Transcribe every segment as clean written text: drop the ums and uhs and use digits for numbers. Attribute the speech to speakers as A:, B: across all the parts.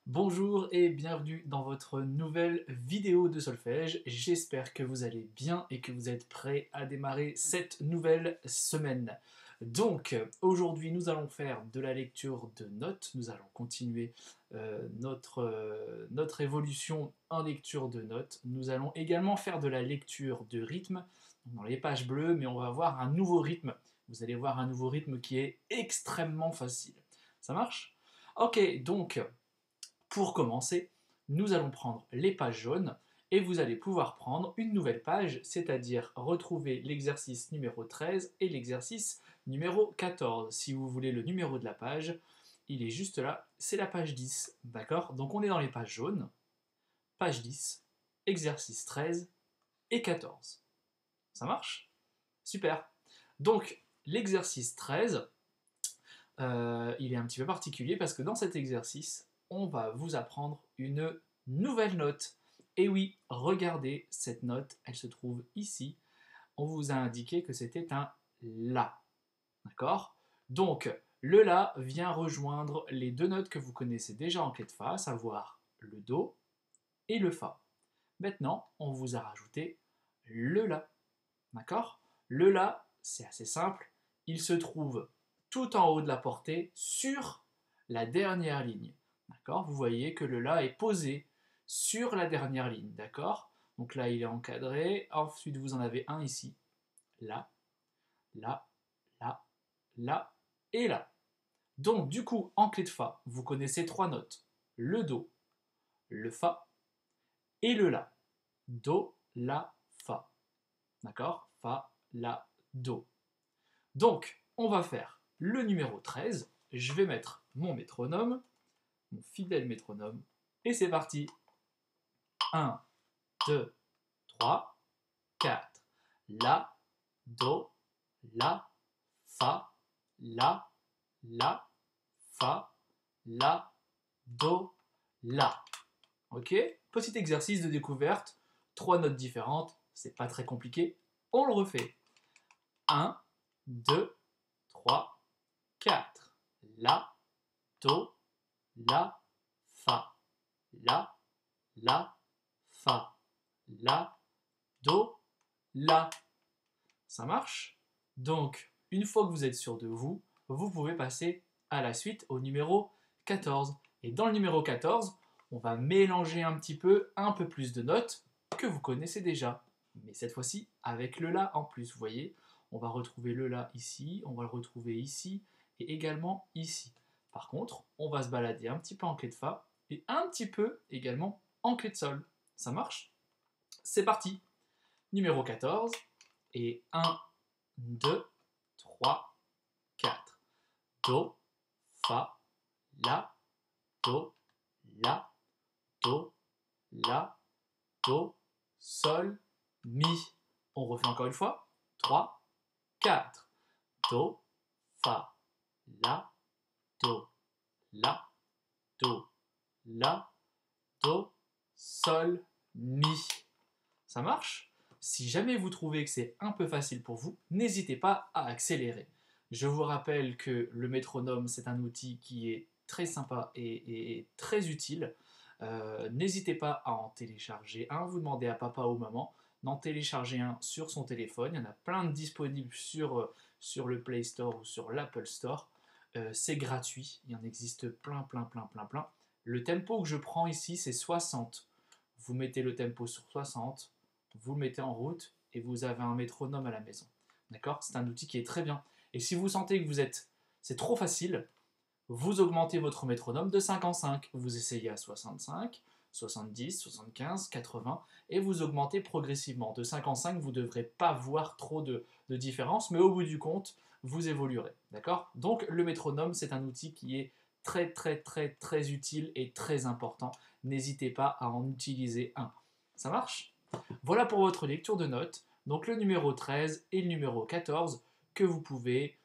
A: Bonjour et bienvenue dans votre nouvelle vidéo de solfège. J'espère que vous allez bien et que vous êtes prêts à démarrer cette nouvelle semaine. Donc, aujourd'hui, nous allons faire de la lecture de notes. Nous allons continuer notre évolution en lecture de notes. Nous allons également faire de la lecture de rythme dans les pages bleues, mais on va voir un nouveau rythme. Vous allez voir un nouveau rythme qui est extrêmement facile. Ça marche? Ok, donc... Pour commencer, nous allons prendre les pages jaunes et vous allez pouvoir prendre une nouvelle page, c'est-à-dire retrouver l'exercice numéro 13 et l'exercice numéro 14. Si vous voulez le numéro de la page, il est juste là, c'est la page 10, d'accord? Donc on est dans les pages jaunes, page 10, exercice 13 et 14. Ça marche? Super. Donc l'exercice 13, il est un petit peu particulier parce que dans cet exercice, on va vous apprendre une nouvelle note. Et oui, regardez cette note, elle se trouve ici. On vous a indiqué que c'était un La. D'accord? Donc, le La vient rejoindre les deux notes que vous connaissez déjà en clé de Fa, à savoir le Do et le Fa. Maintenant, on vous a rajouté le La. D'accord? Le La, c'est assez simple. Il se trouve tout en haut de la portée sur la dernière ligne. D'accord? Vous voyez que le La est posé sur la dernière ligne. D'accord? Donc là, il est encadré. Ensuite, vous en avez un ici. Là, là, là, là et là. Donc, du coup, en clé de Fa, vous connaissez trois notes. Le Do, le Fa et le La. Do, La, Fa. D'accord? Fa, La, Do. Donc, on va faire le numéro 13. Je vais mettre mon métronome, mon fidèle métronome. Et c'est parti. 1, 2, 3, 4. La, Do, La, Fa, La, Fa, La, Do, La. Ok? Petit exercice de découverte. Trois notes différentes. C'est pas très compliqué. On le refait. 1, 2, 3, 4. La, Do, La, Fa. La, Fa. La, Do, La. Ça marche? Donc, une fois que vous êtes sûr de vous, vous pouvez passer à la suite au numéro 14. Et dans le numéro 14, on va mélanger un peu plus de notes que vous connaissez déjà. Mais cette fois-ci, avec le La en plus, vous voyez, on va retrouver le La ici, on va le retrouver ici et également ici. Par contre, on va se balader un petit peu en clé de Fa et un petit peu également en clé de Sol. Ça marche? C'est parti. Numéro 14 et 1, 2, 3, 4. Do, Fa, La, Do, La, Do, La, Do, Sol, Mi. On refait encore une fois. 3, 4. Do, Fa, La, Do, La, Do, La, Do, Sol, Mi. Ça marche? Si jamais vous trouvez que c'est un peu facile pour vous, n'hésitez pas à accélérer. Je vous rappelle que le métronome, c'est un outil qui est très sympa et très utile. N'hésitez pas à en télécharger un. Vous demandez à papa ou maman d'en télécharger un sur son téléphone. Il y en a plein de disponibles sur le Play Store ou sur l'Apple Store. C'est gratuit. Il y en existe plein, plein, plein, plein, plein. Le tempo que je prends ici, c'est 60. Vous mettez le tempo sur 60, vous le mettez en route et vous avez un métronome à la maison. D'accord? C'est un outil qui est très bien. Et si vous sentez que c'est trop facile, vous augmentez votre métronome de 5 en 5. Vous essayez à 65, 70, 75, 80 et vous augmentez progressivement. De 5 en 5, vous ne devrez pas voir trop de différence, mais au bout du compte, vous évoluerez. D'accord? Donc le métronome, c'est un outil qui est très très très très utile et très important. N'hésitez pas à en utiliser un. Ça marche? Voilà pour votre lecture de notes. Donc le numéro 13 et le numéro 14 que vous pouvez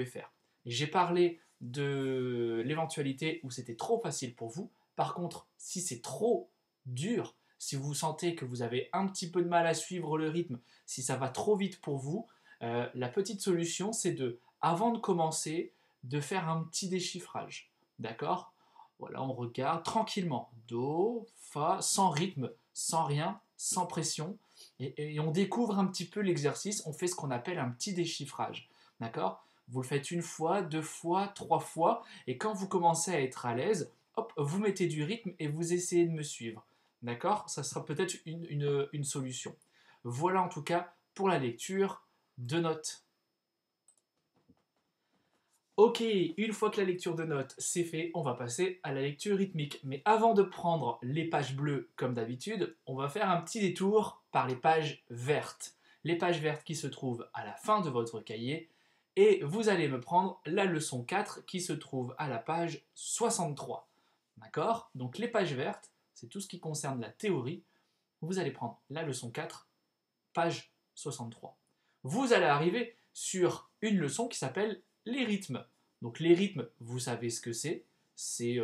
A: faire. J'ai parlé de l'éventualité où c'était trop facile pour vous. Par contre, si c'est trop dur, si vous sentez que vous avez un petit peu de mal à suivre le rythme, si ça va trop vite pour vous, la petite solution, c'est avant de commencer, de faire un petit déchiffrage. D'accord? Voilà, on regarde tranquillement. Do, fa, sans rythme, sans rien, sans pression. Et on découvre un petit peu l'exercice. On fait ce qu'on appelle un petit déchiffrage. D'accord? Vous le faites une fois, deux fois, trois fois. Et quand vous commencez à être à l'aise, hop, vous mettez du rythme et vous essayez de me suivre. D'accord? Ça sera peut-être une solution. Voilà en tout cas pour la lecture de notes. Ok, une fois que la lecture de notes c'est fait, on va passer à la lecture rythmique. Mais avant de prendre les pages bleues comme d'habitude, on va faire un petit détour par les pages vertes. Les pages vertes qui se trouvent à la fin de votre cahier. Et vous allez me prendre la leçon 4 qui se trouve à la page 63. D'accord? Donc les pages vertes, c'est tout ce qui concerne la théorie. Vous allez prendre la leçon 4, page 63. Vous allez arriver sur une leçon qui s'appelle les rythmes. Donc les rythmes, vous savez ce que c'est. C'est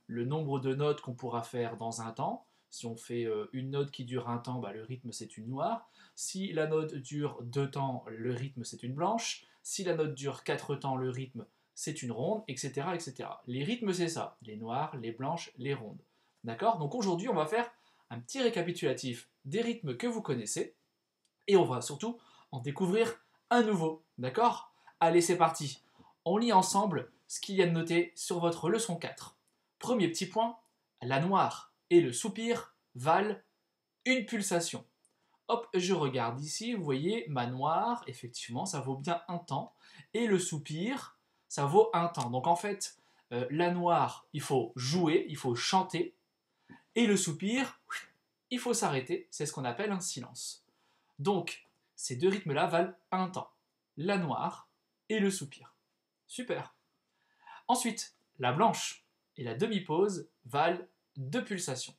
A: le nombre de notes qu'on pourra faire dans un temps. Si on fait une note qui dure un temps, bah, le rythme c'est une noire. Si la note dure 2 temps, le rythme c'est une blanche. Si la note dure 4 temps, le rythme c'est une ronde, etc., etc. Les rythmes c'est ça, les noirs, les blanches, les rondes. D'accord? Donc aujourd'hui on va faire un petit récapitulatif des rythmes que vous connaissez et on va surtout en découvrir un nouveau. D'accord? Allez, c'est parti. On lit ensemble ce qu'il y a de noté sur votre leçon 4. Premier petit point, la noire et le soupir valent une pulsation. Hop, je regarde ici, vous voyez, ma noire, effectivement, ça vaut bien un temps. Et le soupir, ça vaut un temps. Donc en fait, la noire, il faut jouer, il faut chanter. Et le soupir, il faut s'arrêter. C'est ce qu'on appelle un silence. Donc, ces deux rythmes-là valent un temps. La noire et le soupir. Super. Ensuite, la blanche et la demi-pause valent 2 pulsations.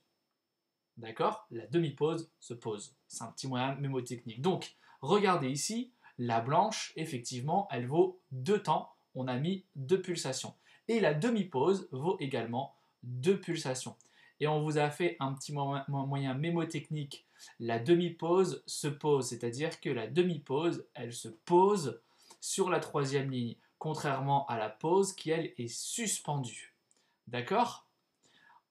A: D'accord? La demi-pause se pose. C'est un petit moyen mémotechnique. Donc, regardez ici, la blanche, effectivement, elle vaut 2 temps. On a mis 2 pulsations. Et la demi-pause vaut également 2 pulsations. Et on vous a fait un petit moyen mémotechnique. La demi-pause se pose, c'est-à-dire que la demi-pause, elle se pose sur la troisième ligne, contrairement à la pause qui, elle, est suspendue. D'accord?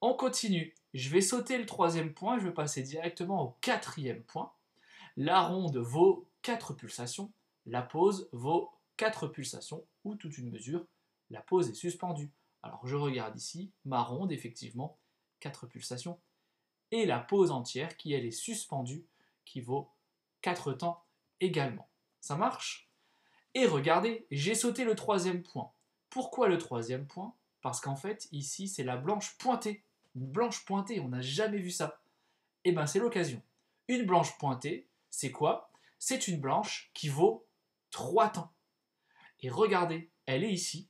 A: On continue. Je vais sauter le troisième point, je vais passer directement au quatrième point. La ronde vaut 4 pulsations, la pause vaut 4 pulsations, ou toute une mesure, la pause est suspendue. Alors je regarde ici, ma ronde, effectivement, 4 pulsations, et la pause entière qui, elle, est suspendue, qui vaut 4 temps également. Ça marche? Et regardez, j'ai sauté le troisième point. Pourquoi le troisième point? Parce qu'en fait, ici, c'est la blanche pointée. Une blanche pointée, on n'a jamais vu ça. Eh bien, c'est l'occasion. Une blanche pointée, c'est quoi? C'est une blanche qui vaut 3 temps. Et regardez, elle est ici.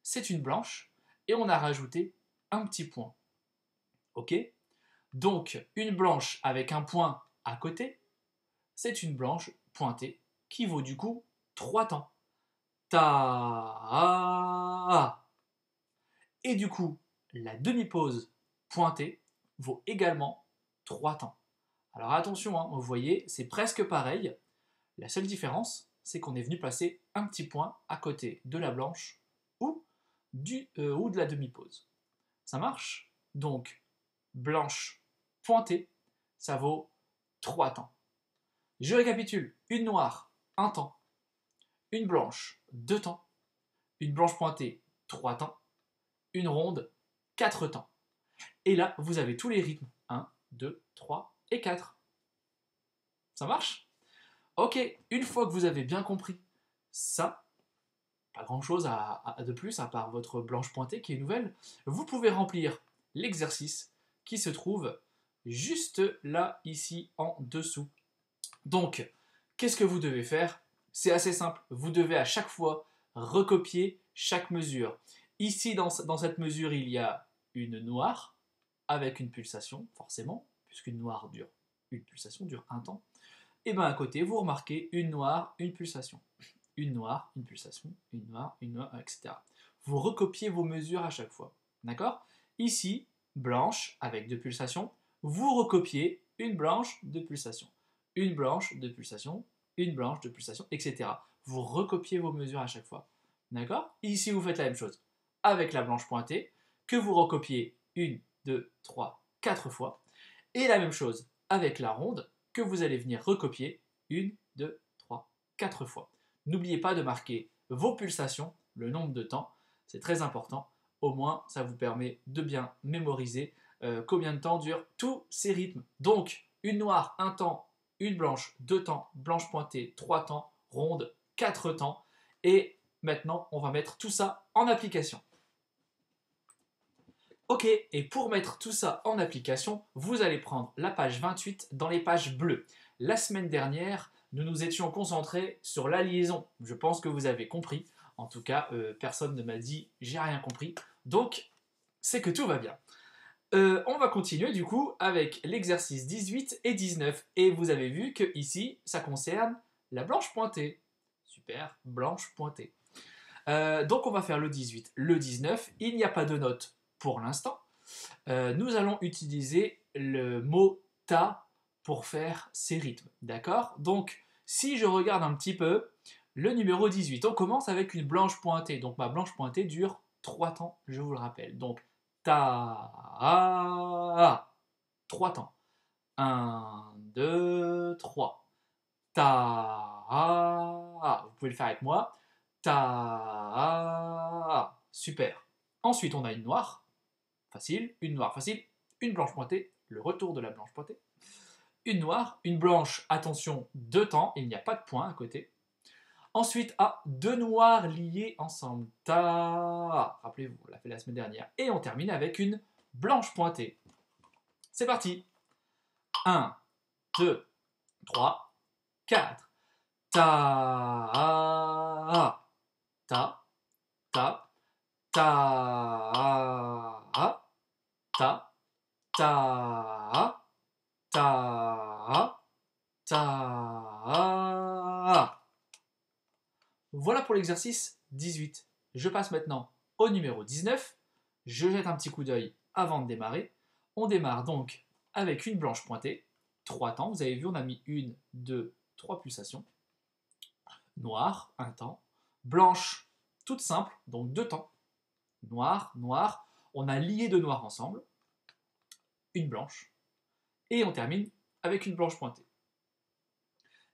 A: C'est une blanche. Et on a rajouté un petit point. Ok? Donc, une blanche avec un point à côté, c'est une blanche pointée qui vaut du coup 3 temps. Ta. Et du coup, la demi-pause pointée vaut également 3 temps. Alors attention, hein, vous voyez, c'est presque pareil. La seule différence, c'est qu'on est venu placer un petit point à côté de la blanche ou de la demi-pause. Ça marche? Donc, blanche pointée, ça vaut 3 temps. Je récapitule. Une noire, 1 temps. Une blanche, 2 temps. Une blanche pointée, 3 temps. Une ronde, 4 temps. Et là, vous avez tous les rythmes. 1, 2, 3 et 4. Ça marche? Ok, une fois que vous avez bien compris ça, pas grand chose de plus à part votre blanche pointée qui est nouvelle, vous pouvez remplir l'exercice qui se trouve juste là, ici, en dessous. Donc, qu'est-ce que vous devez faire? C'est assez simple, vous devez à chaque fois recopier chaque mesure. Ici, dans cette mesure, il y a une noire avec une pulsation, forcément, puisqu'une noire dure, une pulsation dure un temps. Et bien à côté, vous remarquez une noire, une pulsation. Une noire, une pulsation, une noire, etc. Vous recopiez vos mesures à chaque fois. D'accord? Ici, blanche avec 2 pulsations. Vous recopiez une blanche, 2 pulsations. Une blanche, 2 pulsations. Une blanche, 2 pulsations, etc. Vous recopiez vos mesures à chaque fois. D'accord? Ici, vous faites la même chose avec la blanche pointée, que vous recopiez 1, 2, 3, 4 fois. Et la même chose avec la ronde que vous allez venir recopier 1, 2, 3, 4 fois. N'oubliez pas de marquer vos pulsations, le nombre de temps, c'est très important. Au moins, ça vous permet de bien mémoriser combien de temps durent tous ces rythmes. Donc, une noire, un temps, une blanche, 2 temps, blanche pointée, 3 temps, ronde, 4 temps. Et maintenant, on va mettre tout ça en application. Ok, et pour mettre tout ça en application, vous allez prendre la page 28 dans les pages bleues. La semaine dernière, nous nous étions concentrés sur la liaison. Je pense que vous avez compris. En tout cas, personne ne m'a dit « j'ai rien compris ». Donc, c'est que tout va bien. On va continuer du coup avec l'exercice 18 et 19. Et vous avez vu que ici, ça concerne la blanche pointée. Super, blanche pointée. Donc on va faire le 18, le 19. Il n'y a pas de note pour l'instant. Nous allons utiliser le mot ta pour faire ces rythmes. D'accord? Donc si je regarde un petit peu, le numéro 18, on commence avec une blanche pointée. Donc ma blanche pointée dure 3 temps, je vous le rappelle. Donc ta, 3 temps. 1, 2, 3. Ta, vous pouvez le faire avec moi. Ta, super. Ensuite, on a une noire, facile, une noire, facile, une blanche pointée, le retour de la blanche pointée. Une noire, une blanche, attention, 2 temps, il n'y a pas de point à côté. Ensuite, deux noirs liés ensemble. Ta, rappelez-vous, on l'a fait la semaine dernière. Et on termine avec une blanche pointée. C'est parti. 1, 2, 3, 4. Ta, ta, ta, ta, ta, ta, ta, ta. Voilà pour l'exercice 18. Je passe maintenant au numéro 19. Je jette un petit coup d'œil avant de démarrer. On démarre donc avec une blanche pointée. 3 temps. Vous avez vu, on a mis 1, 2, 3 pulsations. Noir, 1 temps. Blanche, toute simple, donc 2 temps. Noir, noir. On a lié 2 noirs ensemble. Une blanche. Et on termine avec une blanche pointée.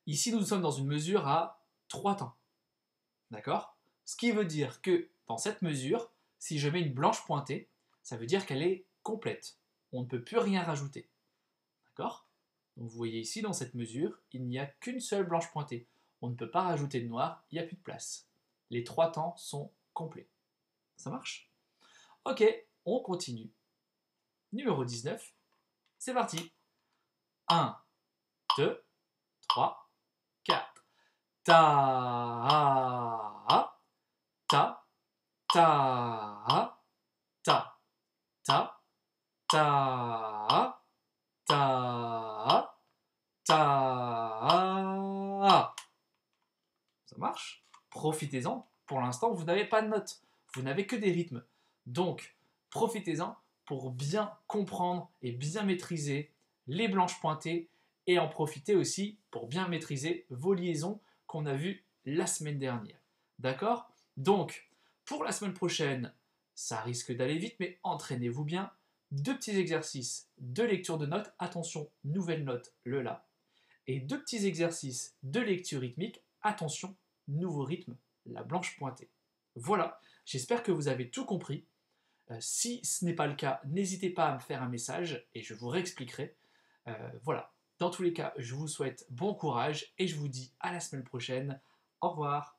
A: Ici, nous sommes dans une mesure à 3 temps. D'accord? Ce qui veut dire que dans cette mesure, si je mets une blanche pointée, ça veut dire qu'elle est complète. On ne peut plus rien rajouter. D'accord? Donc vous voyez ici, dans cette mesure, il n'y a qu'une seule blanche pointée. On ne peut pas rajouter de noir, il n'y a plus de place. Les 3 temps sont complets. Ça marche? Ok, on continue. Numéro 19, c'est parti. 1, 2, 3, 4. Ta, ta, ta, ta, ta, ta, ta, ta. Ça marche? Profitez-en. Pour l'instant, vous n'avez pas de notes. Vous n'avez que des rythmes. Donc, profitez-en pour bien comprendre et bien maîtriser les blanches pointées et en profiter aussi pour bien maîtriser vos liaisons qu'on a vues la semaine dernière. D'accord? Donc, pour la semaine prochaine, ça risque d'aller vite, mais entraînez-vous bien. 2 petits exercices de lecture de notes. Attention, nouvelle note, le La. Et 2 petits exercices de lecture rythmique. Attention, nouveau rythme, la blanche pointée. Voilà, j'espère que vous avez tout compris. Si ce n'est pas le cas, n'hésitez pas à me faire un message et je vous réexpliquerai. Voilà, dans tous les cas, je vous souhaite bon courage et je vous dis à la semaine prochaine. Au revoir.